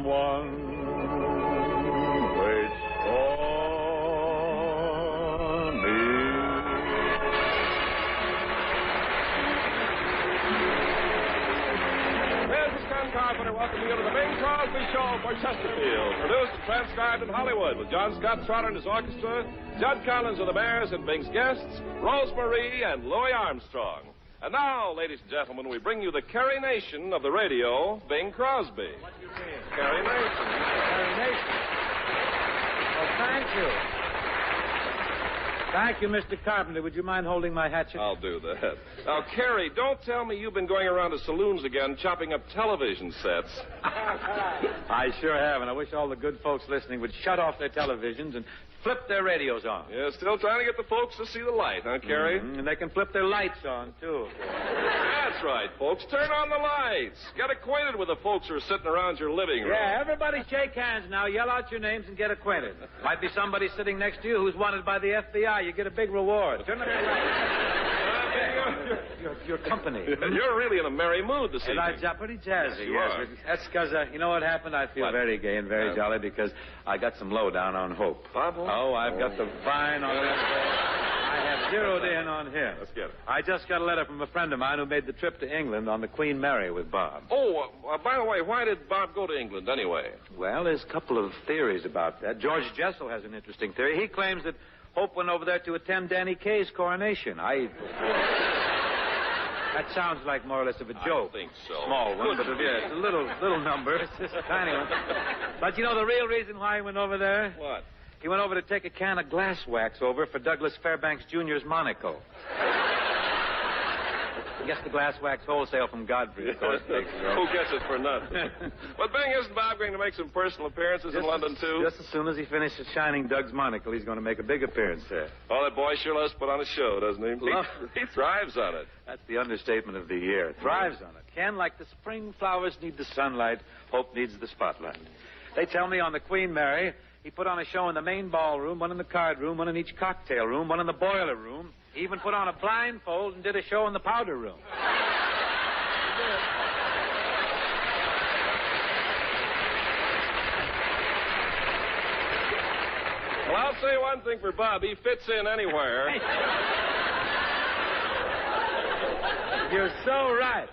someone waits for me. This is Ken Carpenter welcoming you to the Bing Crosby Show for Chesterfield. Produced and transcribed in Hollywood with John Scott Trotter and his orchestra, Judd Collins of the Bears, and Bing's guests, Rose Marie and Louis Armstrong. And now, ladies and gentlemen, we bring you the Carrie Nation of the radio, Bing Crosby. What do you mean? Carrie Nation. Carrie Nation. Oh, thank you. Thank you, Mr. Carpenter. Would you mind holding my hatchet? I'll do that. Now, Carrie, don't tell me you've been going around to saloons again chopping up television sets. I sure have, and I wish all the good folks listening would shut off their televisions and flip their radios on. Yeah, still trying to get the folks to see the light, huh, Carrie? Mm-hmm. And they can flip their lights on, too. That's right, folks. Turn on the lights. Get acquainted with the folks who are sitting around your living room. Yeah, everybody shake hands now. Yell out your names and get acquainted. Might be somebody sitting next to you who's wanted by the FBI. You get a big reward. Turn on your lights. Your company. You're really in a merry mood this evening. Pretty jazzy, yes. You are. That's because, you know what happened? I feel very gay and very jolly because I got some lowdown on Hope. Bob? Oh, I've got the vine on that boy. I have zeroed in on him. Let's get it. I just got a letter from a friend of mine who made the trip to England on the Queen Mary with Bob. Oh, by the way, why did Bob go to England anyway? Well, there's a couple of theories about that. George Jessel has an interesting theory. He claims that Hope went over there to attend Danny Kaye's coronation. That sounds like more or less of a joke. I think so. Small one, but yeah, it's a little number. It's just a tiny one. But you know the real reason why he went over there? What? He went over to take a can of glass wax over for Douglas Fairbanks Jr.'s monocle. He gets the glass wax wholesale from Godfrey, of course. Who gets it for nothing? But Bing, isn't Bob going to make some personal appearances in London, too? Just as soon as he finishes shining Doug's monocle, he's going to make a big appearance there. Oh, that boy sure loves to put on a show, doesn't he? He thrives on it. That's the understatement of the year. Thrives on it. Ken, like the spring flowers need the sunlight, Hope needs the spotlight. They tell me on the Queen Mary, he put on a show in the main ballroom, one in the card room, one in each cocktail room, one in the boiler room. He even put on a blindfold and did a show in the powder room. Well, I'll say one thing for Bob. He fits in anywhere. You're so right.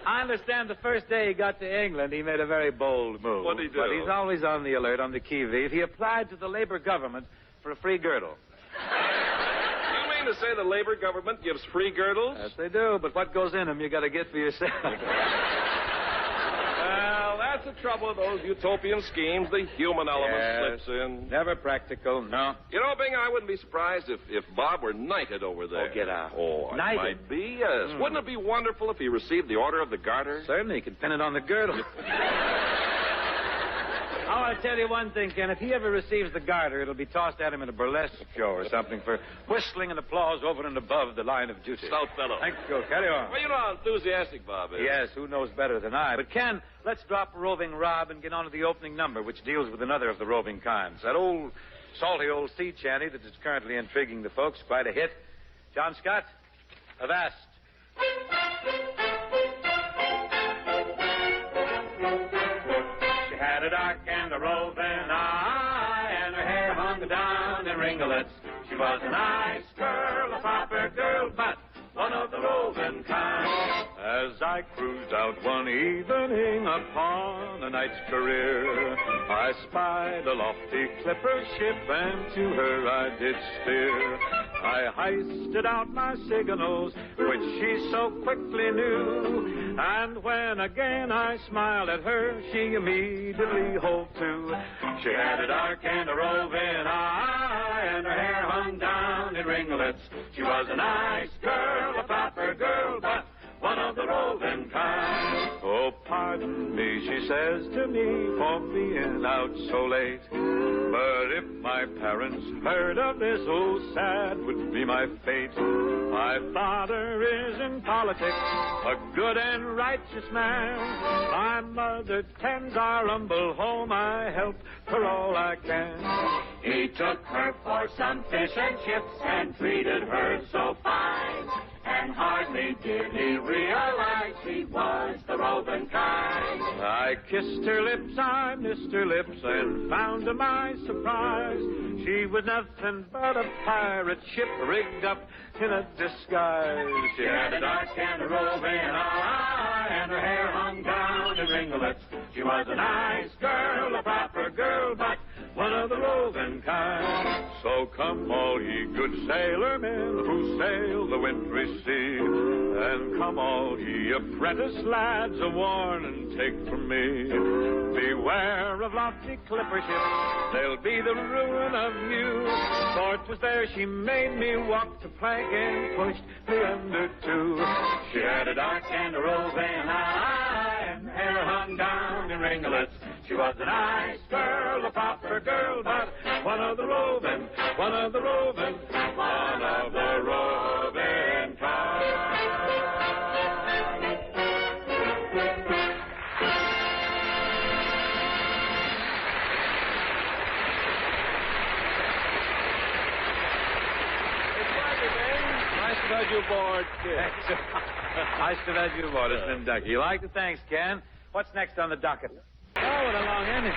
I understand the first day he got to England, he made a very bold move. What'd he do? But he's always on the alert, on the qui-vive. He applied to the Labour government for a free girdle. You mean to say the Labour government gives free girdles? Yes, they do, but what goes in them, you got to get for yourself. Well, that's the trouble with those utopian schemes. The human element slips in. Never practical, no. You know, Bing, I wouldn't be surprised if Bob were knighted over there. Oh, get out. Oh, Knighted? It might be, yes. Wouldn't it be wonderful if he received the Order of the Garter? Certainly, you could pin it on the girdle. I want to tell you one thing, Ken. If he ever receives the garter, it'll be tossed at him in a burlesque show or something for whistling and applause over and above the line of duty. Stout fellow. Thank you. Carry on. Well, you know how enthusiastic Bob is. Yes, who knows better than I. But, Ken, let's drop Roving Rob and get on to the opening number, which deals with another of the roving kinds. That old, salty old sea chanty that is currently intriguing the folks. Quite a hit. John Scott, avast. Had a dark and a roving eye, and her hair hung down in ringlets. She was a nice girl, a proper girl, but one of the roving kind. As I cruised out one evening upon a night's career, I spied a lofty clipper ship, and to her I did steer. I hoisted out my signals, which she so quickly knew, and when again I smiled at her, she immediately hove to. She had a dark and a roving eye, and her hair hung down in ringlets. She was a nice girl, a proper girl, but one of the roving kind. Oh, pardon me, she says to me, for being out so late. But if my parents heard of this, oh, sad would be my fate. My father is in politics, a good and righteous man. My mother tends our humble home, I help her all I can. He took her for some fish and chips and treated her so fine. and hardly did he realize she was the roving kind. I kissed her lips, I missed her lips, and found to my surprise she was nothing but a pirate ship rigged up in a disguise. She had a dark and a roving eye, and her hair hung down in ringlets. She was a nice girl, a proper girl, but one of the roving kind. So come all ye good sailormen who sail the wintry sea, and come all ye apprentice lads, a warning take from me. Beware of lofty clipper ships, they'll be the ruin of you. For 'twas there she made me walk the plank and pushed me under too. She had a dark and a roving eye, and hair hung down in ringlets. She was a nice girl, a proper girl, but one of the roving kind. Nice to have you aboard, kid. Nice to have you aboard, Slim Ducky. You like the thanks, Ken? What's next on the docket? Oh, what a long ending.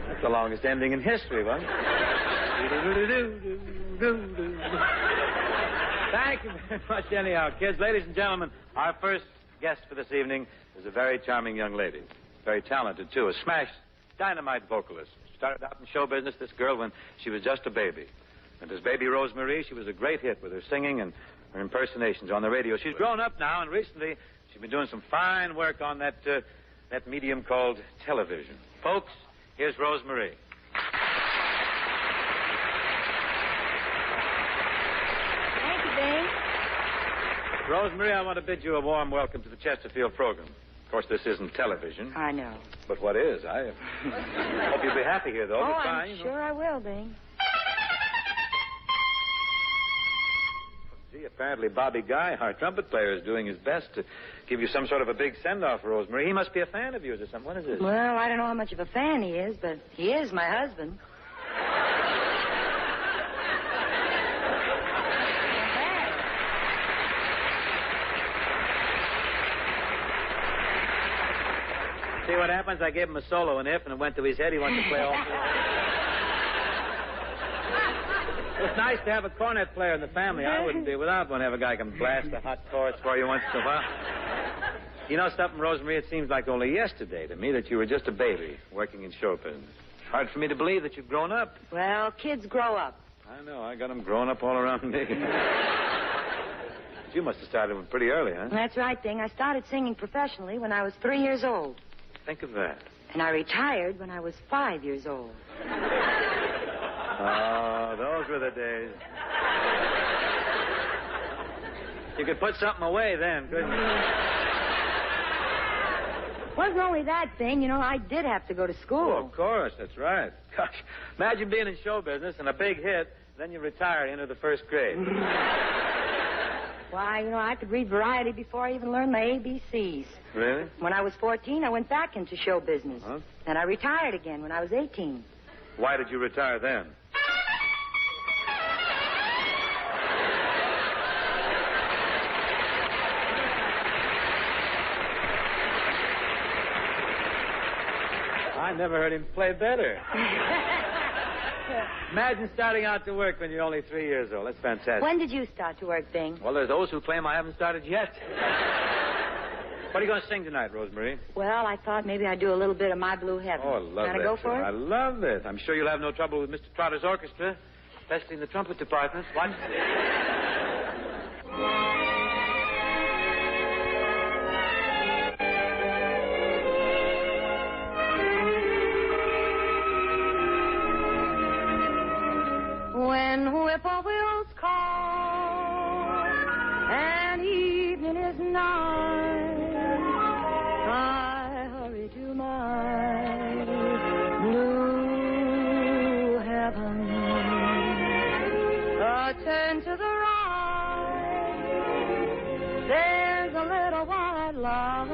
That's the longest ending in history, wasn't it? Thank you very much anyhow, kids. Ladies and gentlemen, our first guest for this evening is a very charming young lady. Very talented, too. A smash dynamite vocalist. Started out in show business, this girl, when she was just a baby. And as baby Rosemarie, she was a great hit with her singing and her impersonations on the radio. She's grown up now, and recently she's been doing some fine work on that medium called television. Folks, here's Rosemarie. Thank you, Bing. Rosemarie, I want to bid you a warm welcome to the Chesterfield program. Of course, this isn't television. I know. But what is? I hope you'll be happy here, though. Oh, Goodbye, I'm sure I will, Bing. Gee, apparently Bobby Guy, our trumpet player, is doing his best to give you some sort of a big send-off, Rosemarie. He must be a fan of yours or something. What is this? Well, I don't know how much of a fan he is, but he is my husband. See what happens? I gave him a solo in If, and it went to his head. He wants to play all through. It's nice to have a cornet player in the family. I wouldn't be without one. Have a guy can blast a hot chorus for you once in a while. You know something, Rosemarie? It seems like only yesterday to me that you were just a baby working in show business. It's hard for me to believe that you've grown up. Well, kids grow up. I know. I got them growing up all around me. You must have started pretty early, huh? That's right, Bing. I started singing professionally when I was 3 years old. Think of that. And I retired when I was 5 years old. Oh, those were the days. You could put something away then, couldn't you? Wasn't only that, Bing. You know, I did have to go to school. Oh, of course. That's right. Gosh, imagine being in show business and a big hit, then you retire into the first grade. Why, you know, I could read variety before I even learned my ABCs. Really? When I was 14, I went back into show business. Huh? And I retired again when I was 18. Why did you retire then? I never heard him play better. Imagine starting out to work when you're only 3 years old. That's fantastic. When did you start to work, Bing? Well, there's those who claim I haven't started yet. What are you going to sing tonight, Rosemarie? Well, I thought maybe I'd do a little bit of My Blue Heaven. Oh, I love Can that. I go for it? I love it. I'm sure you'll have no trouble with Mr. Trotter's orchestra, especially in the trumpet department. Watch this. When whippoorwills call and evening is nigh, I hurry to my blue heaven. Turn to the right, there's a little white light,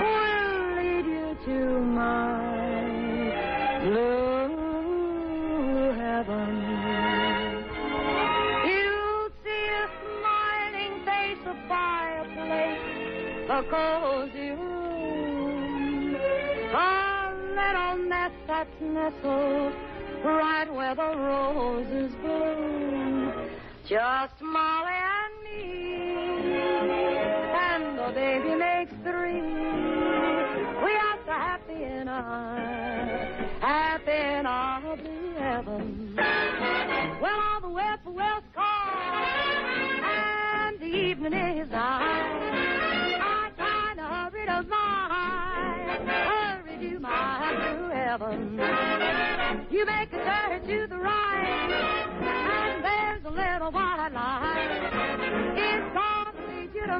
will lead you to my blue heaven. cozy room. A little nest that's nestled right where the roses bloom. Just Molly and me, and the baby makes three. We are so happy in our blue heaven. Well, all the whippoorwills call, and the evening is high. I kind of hurry to my blue heaven. You make a turn to the right, and there's a little white light. It's gonna lead you to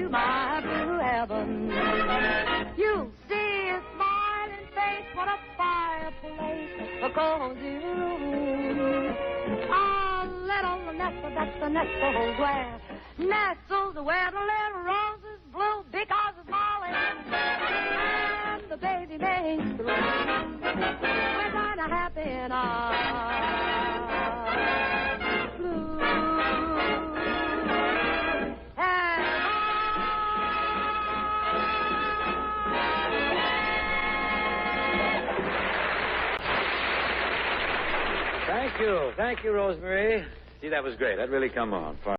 my blue heaven. You'll see a smiling face, what a fireplace, a cozy room. A little nestle, that's the nestle where nestles where the little roses bloom, because it's Molly and the baby makes three. We're kind of happy in our blue Thank you, Rosemary. See, that was great. That really come on.